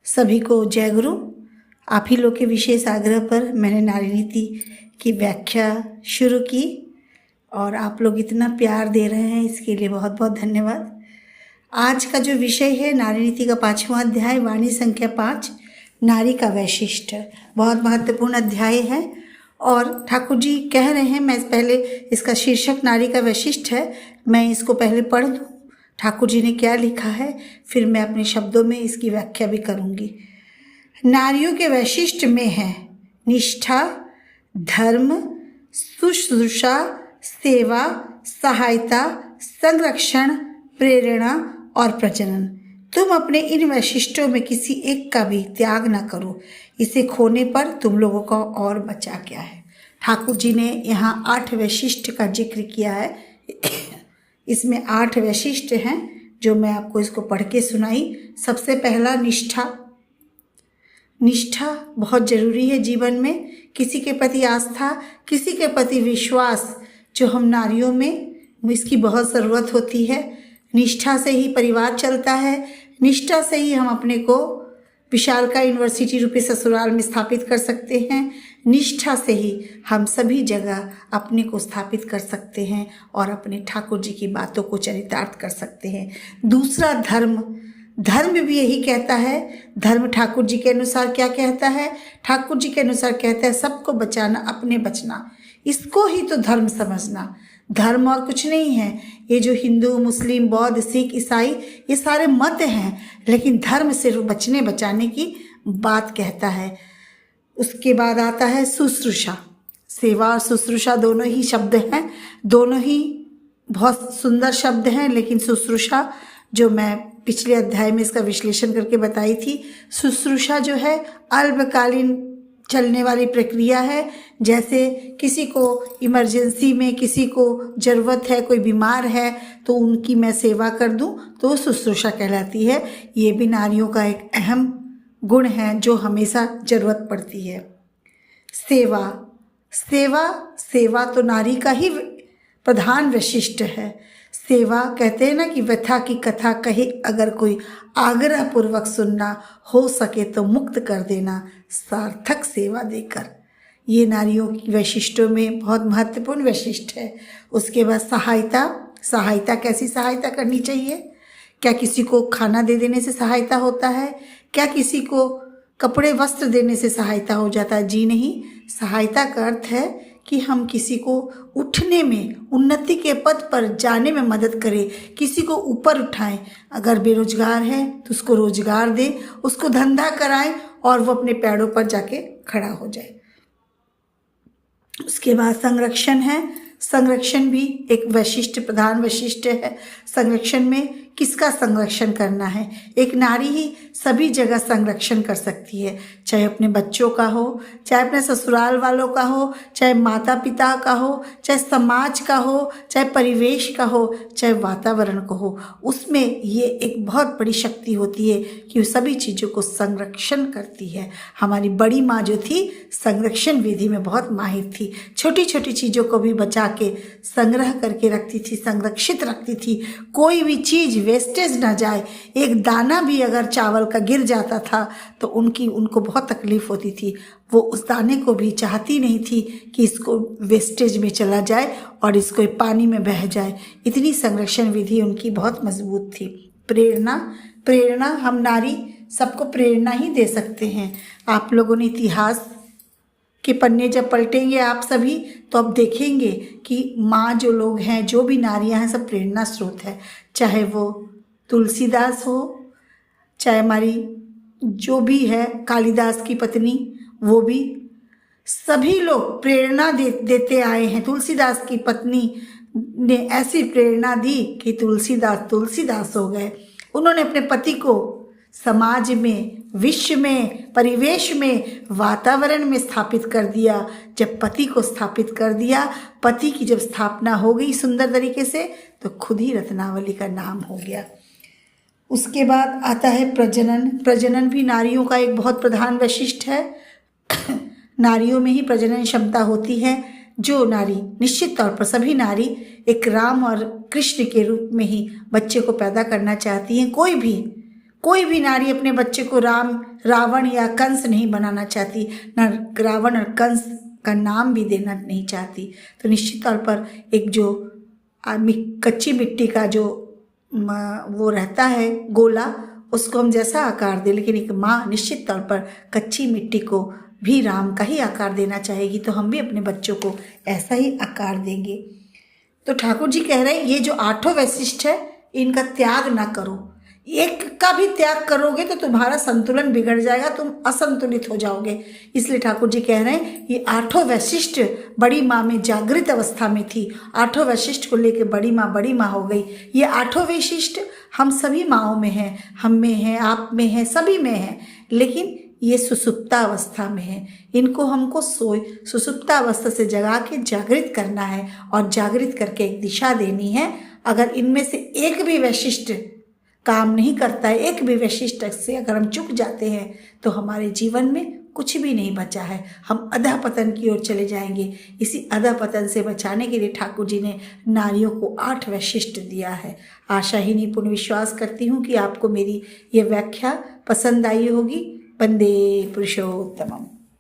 सभी को जय गुरु। आप ही लोग के विशेष आग्रह पर मैंने नारी नीति की व्याख्या शुरू की और आप लोग इतना प्यार दे रहे हैं, इसके लिए बहुत बहुत धन्यवाद। आज का जो विषय है नारी नीति का 5वां अध्याय, वाणी संख्या 5, नारी का वैशिष्ट, बहुत महत्वपूर्ण अध्याय है। और ठाकुर जी कह रहे हैं, मैं पहले इसका शीर्षक नारी का वैशिष्ट है, मैं इसको पहले पढ़ दूँ ठाकुर जी ने क्या लिखा है, फिर मैं अपने शब्दों में इसकी व्याख्या भी करूँगी। नारियों के वैशिष्ट में है निष्ठा, धर्म, शुश्रूषा, सेवा, सहायता, संरक्षण, प्रेरणा और प्रजनन। तुम अपने इन वैशिष्टों में किसी एक का भी त्याग न करो, इसे खोने पर तुम लोगों का और बचा क्या है। ठाकुर जी ने यहाँ 8 वैशिष्ट का जिक्र किया है। इसमें 8 वैशिष्ट हैं जो मैं आपको इसको पढ़ के सुनाई। सबसे पहला निष्ठा। निष्ठा बहुत ज़रूरी है जीवन में, किसी के प्रति आस्था, किसी के प्रति विश्वास, जो हम नारियों में इसकी बहुत ज़रूरत होती है। निष्ठा से ही परिवार चलता है, निष्ठा से ही हम अपने को विशालका यूनिवर्सिटी रूपी ससुराल में स्थापित कर सकते हैं। निष्ठा से ही हम सभी जगह अपने को स्थापित कर सकते हैं और अपने ठाकुर जी की बातों को चरितार्थ कर सकते हैं। दूसरा धर्म। धर्म भी यही कहता है। धर्म ठाकुर जी के अनुसार क्या कहता है? ठाकुर जी के अनुसार कहता है सबको बचाना, अपने बचना, इसको ही तो धर्म समझना। धर्म और कुछ नहीं है। ये जो हिंदू, मुस्लिम, बौद्ध, सिख, ईसाई, ये सारे मत हैं, लेकिन धर्म सिर्फ बचने बचाने की बात कहता है। उसके बाद आता है शुश्रूषा। सेवा और शुश्रूषा दोनों ही शब्द हैं, दोनों ही बहुत सुंदर शब्द हैं, लेकिन शुश्रूषा जो मैं पिछले अध्याय में इसका विश्लेषण करके बताई थी, शुश्रूषा जो है अल्पकालीन चलने वाली प्रक्रिया है। जैसे किसी को इमरजेंसी में किसी को ज़रूरत है, कोई बीमार है, तो उनकी मैं सेवा कर दूं, तो शुश्रूषा कहलाती है। ये भी नारियों का एक अहम गुण है जो हमेशा ज़रूरत पड़ती है। सेवा। सेवा सेवा तो नारी का ही प्रधान वैशिष्ट है। सेवा कहते हैं ना कि व्यथा की कथा कहे अगर कोई, आग्रह पूर्वक सुनना, हो सके तो मुक्त कर देना, सार्थक सेवा देकर। ये नारियों की वैशिष्टों में बहुत महत्वपूर्ण वैशिष्ट है। उसके बाद सहायता। सहायता, कैसी सहायता करनी चाहिए? क्या किसी को खाना दे देने से सहायता होता है? क्या किसी को कपड़े वस्त्र देने से सहायता हो जाता है? जी नहीं। सहायता का अर्थ है कि हम किसी को उठने में, उन्नति के पद पर जाने में मदद करें, किसी को ऊपर उठाएं। अगर बेरोजगार है तो उसको रोजगार दें, उसको धंधा कराएं और वो अपने पैरों पर जाके खड़ा हो जाए। उसके बाद संरक्षण है। संरक्षण भी एक वैशिष्ट, प्रधान वैशिष्ट है। संरक्षण में किसका संरक्षण करना है? एक नारी ही सभी जगह संरक्षण कर सकती है, चाहे अपने बच्चों का हो, चाहे अपने ससुराल वालों का हो, चाहे माता पिता का हो, चाहे समाज का हो, चाहे परिवेश का हो, चाहे वातावरण को हो। उसमें ये एक बहुत बड़ी शक्ति होती है कि वो सभी चीज़ों को संरक्षण करती है। हमारी बड़ी माँ जो थी, संरक्षण विधि में बहुत माहिर थी। छोटी छोटी चीज़ों को भी बचा के संग्रह करके रखती थी, संरक्षित रखती थी। कोई भी चीज़ वेस्टेज ना जाए। एक दाना भी अगर चावल का गिर जाता था तो उनको बहुत तकलीफ होती थी। वो उस दाने को भी चाहती नहीं थी कि इसको वेस्टेज में चला जाए और इसको पानी में बह जाए। इतनी संरक्षण विधि उनकी बहुत मजबूत थी। प्रेरणा। प्रेरणा, हम नारी सबको प्रेरणा ही दे सकते हैं। आप लोगों ने इतिहास के पन्ने जब पलटेंगे आप सभी, तो अब देखेंगे कि माँ जो लोग हैं, जो भी नारियाँ हैं, सब प्रेरणा स्रोत है। चाहे वो तुलसीदास हो, चाहे हमारी जो भी है कालिदास की पत्नी, वो भी, सभी लोग प्रेरणा देते आए हैं। तुलसीदास की पत्नी ने ऐसी प्रेरणा दी कि तुलसीदास हो गए। उन्होंने अपने पति को समाज में, विश्व में, परिवेश में, वातावरण में स्थापित कर दिया। जब पति को स्थापित कर दिया, पति की जब स्थापना हो गई सुंदर तरीके से, तो खुद ही रत्नावली का नाम हो गया। उसके बाद आता है प्रजनन। प्रजनन भी नारियों का एक बहुत प्रधान वैशिष्ट है। नारियों में ही प्रजनन क्षमता होती है। जो नारी निश्चित तौर पर सभी नारी एक राम और कृष्ण के रूप में ही बच्चे को पैदा करना चाहती हैं। कोई भी नारी अपने बच्चे को रावण या कंस नहीं बनाना चाहती, ना रावण और कंस का नाम भी देना नहीं चाहती। तो निश्चित तौर पर एक जो कच्ची मिट्टी का जो वो रहता है गोला, उसको हम जैसा आकार दें, लेकिन एक माँ निश्चित तौर पर कच्ची मिट्टी को भी राम का ही आकार देना चाहेगी, तो हम भी अपने बच्चों को ऐसा ही आकार देंगे। तो ठाकुर जी कह रहे हैं ये जो 8 वैशिष्ट है इनका त्याग ना करो। एक का भी त्याग करोगे तो तुम्हारा संतुलन बिगड़ जाएगा, तुम असंतुलित हो जाओगे। इसलिए ठाकुर जी कह रहे हैं ये 8 वैशिष्ट बड़ी माँ में जागृत अवस्था में थी। 8 वैशिष्ट को लेकर बड़ी माँ हो गई। ये 8 वैशिष्ट हम सभी माँओं में हैं, हम में हैं, आप में हैं, सभी में हैं, लेकिन ये सुसुप्ता अवस्था में है। इनको हमको सुसुप्ता अवस्था से जगा के जागृत करना है और जागृत करके एक दिशा देनी है। अगर इनमें से एक भी वैशिष्ट काम नहीं करता है, एक भी वैशिष्ट से अगर हम चूक जाते हैं तो हमारे जीवन में कुछ भी नहीं बचा है, हम अधःपतन की ओर चले जाएंगे। इसी अधःपतन से बचाने के लिए ठाकुर जी ने नारियों को 8 वैशिष्ट दिया है। आशा ही नहीं पूर्ण विश्वास करती हूँ कि आपको मेरी ये व्याख्या पसंद आई होगी। वंदे पुरुषोत्तमम्।